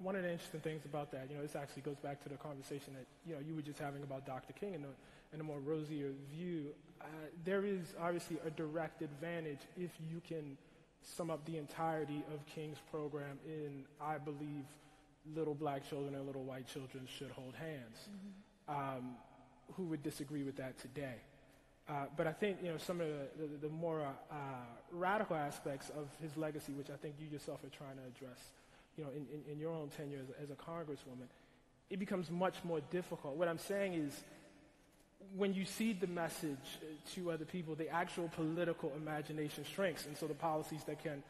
one of the interesting things about that, this actually goes back to the conversation that, you were just having about Dr. King and a more rosier view. There is obviously a direct advantage if you can sum up the entirety of King's program in, I believe, little black children and little white children should hold hands. Who would disagree with that today? But I think, some of the more radical aspects of his legacy, which I think you yourself are trying to address, in your own tenure as a congresswoman, it becomes much more difficult. What I'm saying is, when you seed the message to other people, the actual political imagination shrinks, and so the policies that can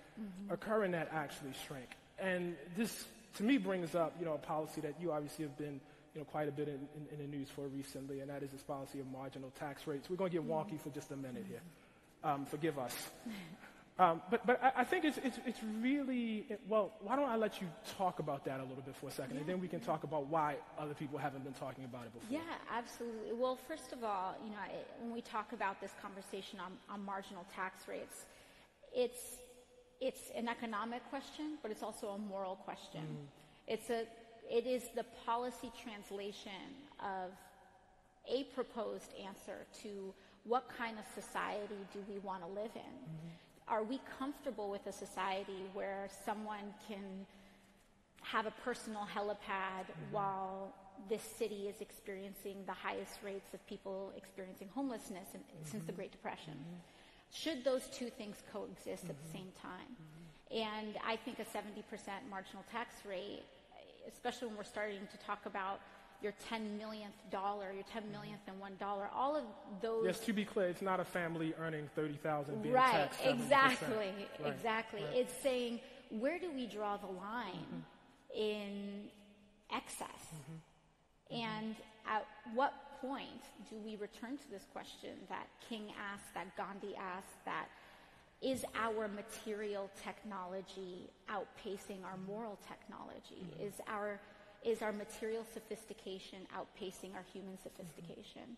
occur in that actually shrink. And this, to me, brings up, a policy that you obviously have been quite a bit in the news for recently, and that is this policy of marginal tax rates. We're going to get wonky for just a minute here. Forgive us. But I think it's really, well, why don't I let you talk about that a little bit for a second, and then we can talk about why other people haven't been talking about it before. Yeah, absolutely. Well, first of all, when we talk about this conversation on marginal tax rates, it's an economic question, but it's also a moral question. It is the policy translation of a proposed answer to what kind of society do we want to live in. Are we comfortable with a society where someone can have a personal helipad while this city is experiencing the highest rates of people experiencing homelessness since the Great Depression? Should those two things coexist at the same time? And I think a 70% marginal tax rate, especially when we're starting to talk about your $10 millionth dollar, your 10 millionth and $1, all of those. Yes, to be clear, it's not a family earning $30,000 being right, taxed 70%. Exactly. Right. It's saying, where do we draw the line in excess? And at what point do we return to this question that King asked, that Gandhi asked, that is our material technology outpacing our moral technology? Is our material sophistication outpacing our human sophistication?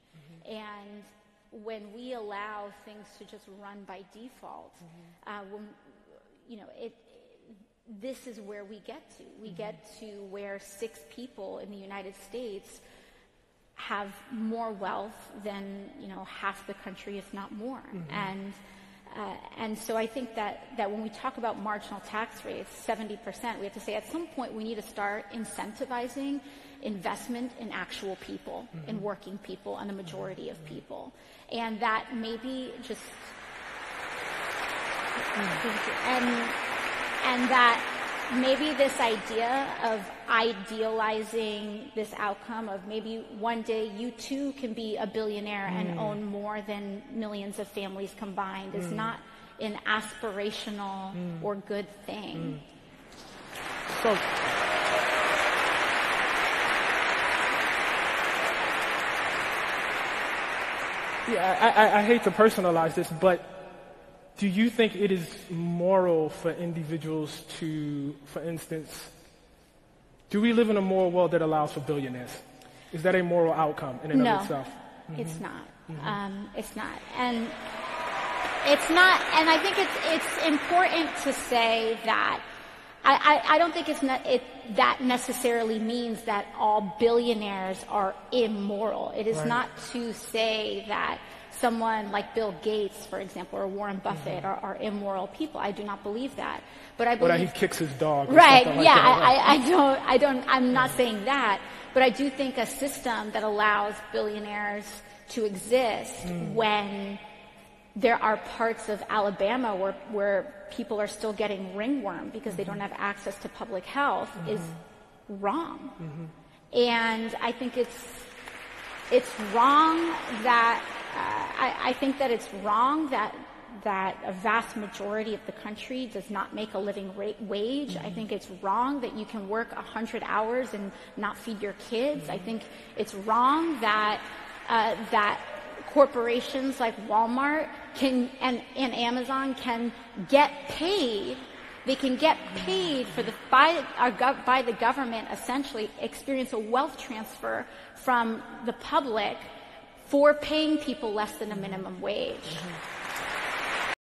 And when we allow things to just run by default, this is where we get to. We get to where 6 people in the United States have more wealth than half the country, if not more. And so I think that when we talk about marginal tax rates, 70%, we have to say at some point we need to start incentivizing investment in actual people, in working people, and the majority of people. And that maybe just... And that maybe this idea of idealizing this outcome of maybe one day you too can be a billionaire and own more than millions of families combined is not an aspirational or good thing. So, I hate to personalize this, but do you think it is moral for individuals to, for instance, do we live in a moral world that allows for billionaires? Is that a moral outcome in and of itself? It's not. It's not. And it's not, and I think it's important to say that I don't think that necessarily means that all billionaires are immoral. It is not to say that someone like Bill Gates, for example, or Warren Buffett are immoral people. I do not believe that. But I believe that he kicks his dog. Right, like yeah, that. I'm not saying that. But I do think a system that allows billionaires to exist when there are parts of Alabama where people are still getting ringworm because they don't have access to public health is wrong. And I think it's wrong that I think that it's wrong that a vast majority of the country does not make a living wage. I think it's wrong that you can work 100 hours and not feed your kids. I think it's wrong that corporations like Walmart and Amazon can get paid. They can get paid by the government, essentially experience a wealth transfer from the public for paying people less than a minimum wage.